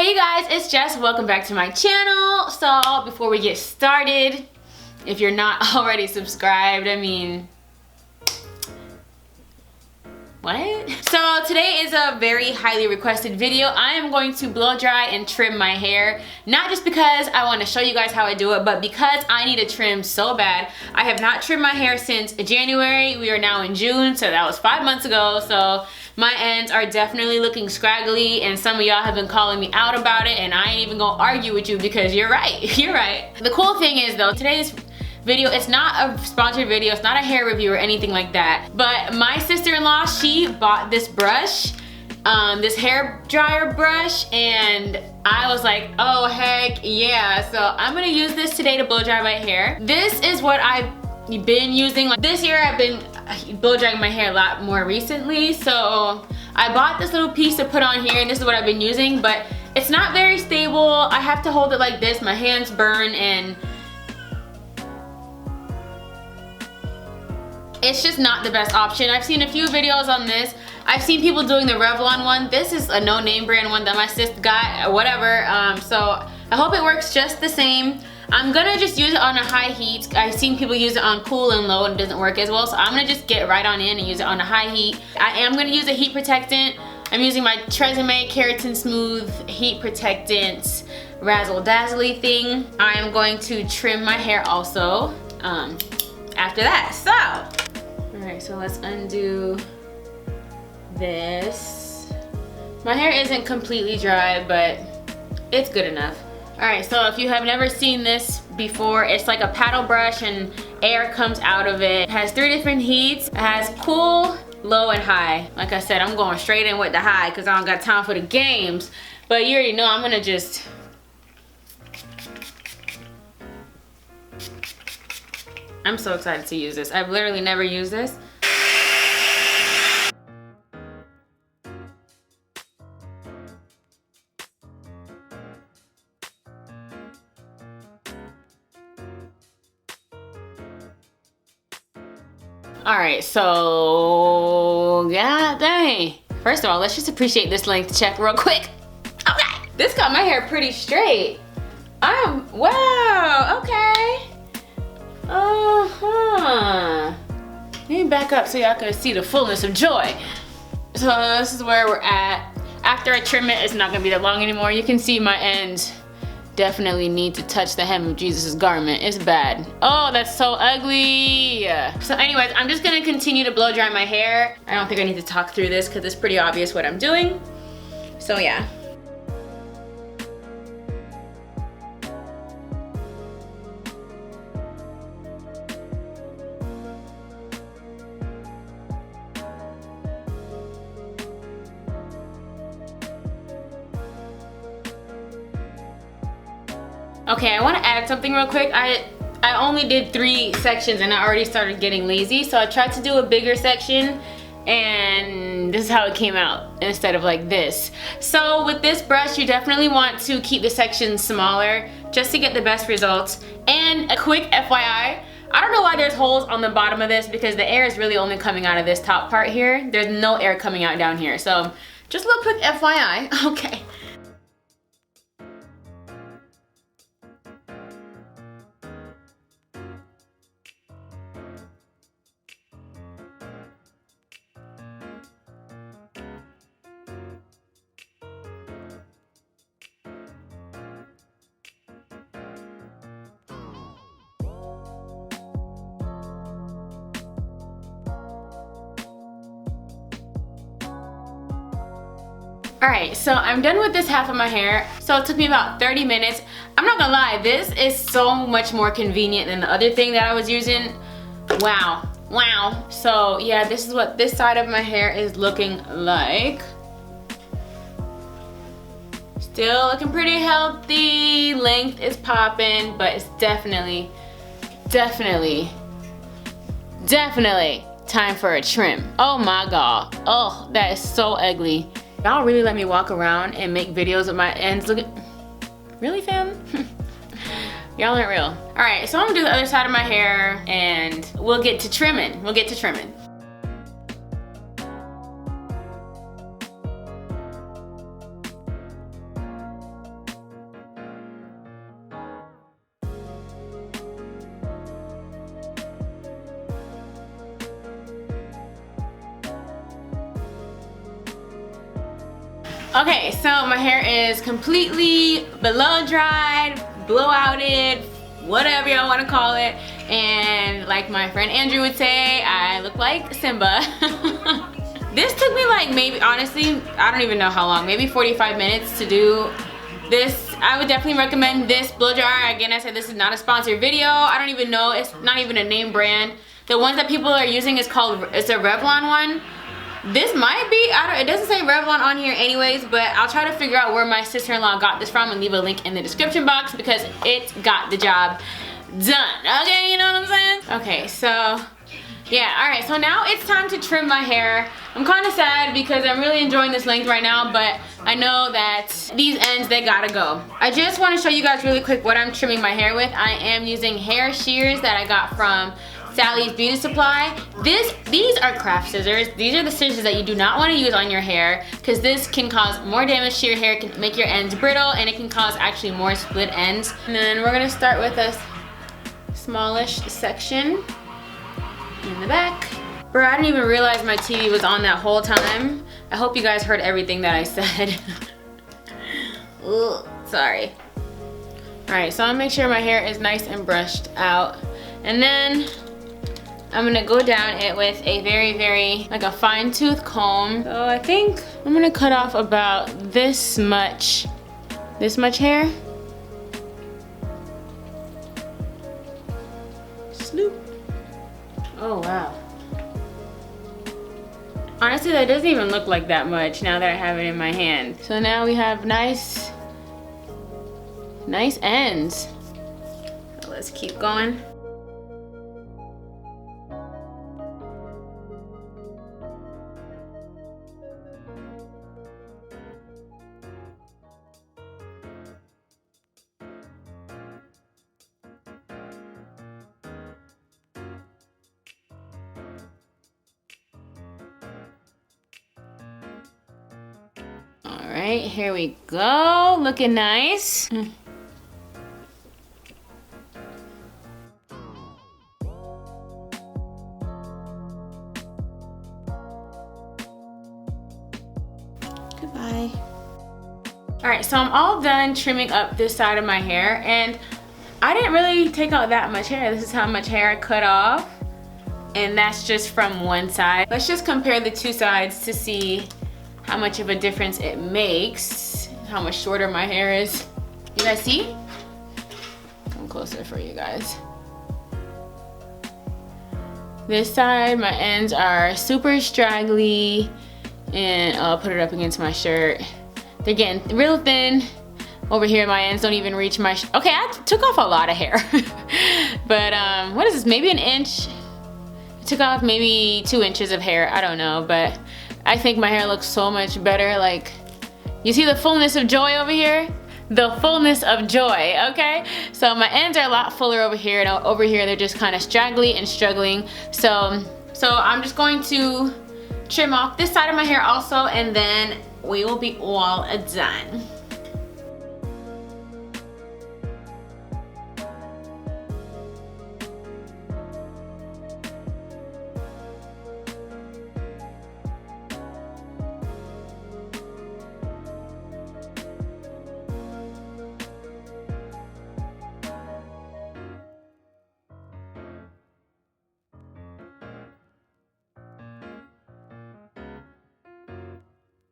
Hey you guys, it's Jess. Welcome back to my channel. So before we get started, if you're not already subscribed, I mean, what? So today is a very highly requested video. I am going to blow dry and trim my hair, not just because I want to show you guys how I do it, but because I need a trim so bad. I have not trimmed my hair since January. We are now in June, so that was 5 months ago. So my ends are definitely looking scraggly, and some of y'all have been calling me out about it, and I ain't even gonna argue with you because you're right. You're right. The cool thing is though, today's video, it's not a sponsored video, it's not a hair review or anything like that, but my sister-in-law, she bought this brush, this hair dryer brush, and I was like, oh heck yeah. So I'm gonna use this today to blow dry my hair. This is what I've been using. Like this year I've been blow drying my hair a lot more recently, so I bought this little piece to put on here, and this is what I've been using, but it's not very stable. I have to hold it like this, my hands burn, and it's just not the best option. I've seen a few videos on this. I've seen people doing the Revlon one. This is a no-name brand one that my sis got, whatever. So I hope it works just the same. I'm gonna just use it on a high heat. I've seen people use it on cool and low and it doesn't work as well. So I'm gonna just get right on in and use it on a high heat. I am gonna use a heat protectant. I'm using my Tresemme Keratin Smooth Heat Protectant Razzle Dazzly thing. I am going to trim my hair also after that. So. Alright, so let's undo this. My hair isn't completely dry, but it's good enough. Alright, so if you have never seen this before, it's like a paddle brush and air comes out of it. It has 3 different heats. It has cool, low, and high. Like I said, I'm going straight in with the high because I don't got time for the games. But you already know I'm gonna just I'm so excited to use this. I've literally never used this. Alright, so yeah, dang. First of all, let's just appreciate this length check real quick. Okay. This got my hair pretty straight. Wow, okay. Let me back up so y'all can see the fullness of joy. So this is where we're at. After I trim it, it's not gonna be that long anymore. You can see my ends definitely need to touch the hem of Jesus' garment. It's bad. Oh, that's so ugly. So anyways, I'm just gonna continue to blow dry my hair. I don't think I need to talk through this because it's pretty obvious what I'm doing. So yeah. Okay, I want to add something real quick. I only did 3 sections and I already started getting lazy, so I tried to do a bigger section and this is how it came out instead of like this. So with this brush, you definitely want to keep the sections smaller just to get the best results. And a quick FYI, I don't know why there's holes on the bottom of this because the air is really only coming out of this top part here. There's no air coming out down here. So just a little quick FYI, okay. Alright, so I'm done with this half of my hair. So it took me about 30 minutes. I'm not gonna lie, this is so much more convenient than the other thing that I was using. Wow, wow. So yeah, this is what this side of my hair is looking like. Still looking pretty healthy. Length is popping, but it's definitely time for a trim. Oh my god. Oh, that is so ugly. Y'all really let me walk around and make videos of my ends looking... Really, fam? Y'all aren't real. All right, so I'm gonna do the other side of my hair and we'll get to trimming. Okay, so my hair is completely blow dried, blowouted, whatever y'all want to call it. And like my friend Andrew would say, I look like Simba. This took me like maybe, honestly, I don't even know how long, maybe 45 minutes to do this. I would definitely recommend this blow dryer. Again, I said this is not a sponsored video. I don't even know, it's not even a name brand. The ones that people are using is called, it's a Revlon one. This might be, it doesn't say Revlon on here anyways, but I'll try to figure out where my sister-in-law got this from and leave a link in the description box because it got the job done. Okay, you know what I'm saying? Okay, so yeah, all right, so now it's time to trim my hair. I'm kind of sad because I'm really enjoying this length right now, but I know that these ends, they gotta go. I just want to show you guys really quick what I'm trimming my hair with. I am using hair shears that I got from Sally's Beauty Supply. These are craft scissors. These are the scissors that you do not want to use on your hair because this can cause more damage to your hair, can make your ends brittle, and it can cause actually more split ends. And then we're gonna start with a smallish section in the back. Bro, I didn't even realize my TV was on that whole time. I hope you guys heard everything that I said. Ugh, sorry. All right, so I'm gonna make sure my hair is nice and brushed out. And then I'm gonna go down it with a very, like a fine tooth comb. So I think I'm gonna cut off about this much hair. Snoop. Oh, wow. Honestly, that doesn't even look like that much now that I have it in my hand. So now we have nice ends. So let's keep going. All right, here we go. Looking nice. Goodbye. All right, so I'm all done trimming up this side of my hair, and I didn't really take out that much hair. This is how much hair I cut off, and that's just from one side. Let's just compare the two sides to see how much of a difference it makes, how much shorter my hair is. You guys see? Come closer for you guys. This side, my ends are super straggly, and I'll put it up against my shirt. They're getting real thin. Over here, my ends don't even reach my, okay, I took off a lot of hair. But what is this, maybe an inch? I took off maybe 2 inches of hair, I don't know, but I think my hair looks so much better. Like, you see the fullness of joy over here? The fullness of joy, okay? So my ends are a lot fuller over here, and over here they're just kind of straggly and struggling. So I'm just going to trim off this side of my hair also, and then we will be all done.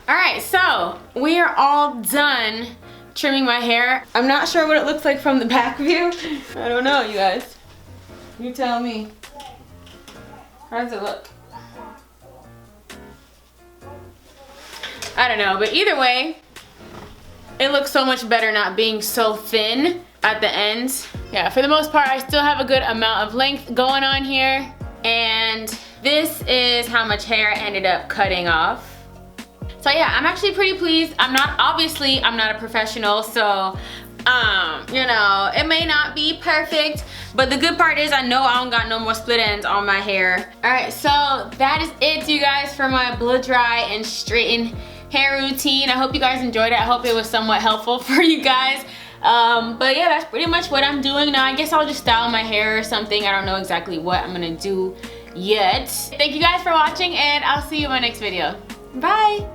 All right, so we are all done trimming my hair. I'm not sure what it looks like from the back view. I don't know, you guys. You tell me. How does it look? I don't know, but either way, it looks so much better not being so thin at the ends. Yeah, for the most part, I still have a good amount of length going on here. And this is how much hair I ended up cutting off. So yeah, I'm actually pretty pleased. Obviously, I'm not a professional, so, you know, it may not be perfect, but the good part is I know I don't got no more split ends on my hair. All right, so that is it, you guys, for my blow dry and straighten hair routine. I hope you guys enjoyed it. I hope it was somewhat helpful for you guys. But yeah, that's pretty much what I'm doing now. I guess I'll just style my hair or something. I don't know exactly what I'm gonna do yet. Thank you guys for watching, and I'll see you in my next video. Bye.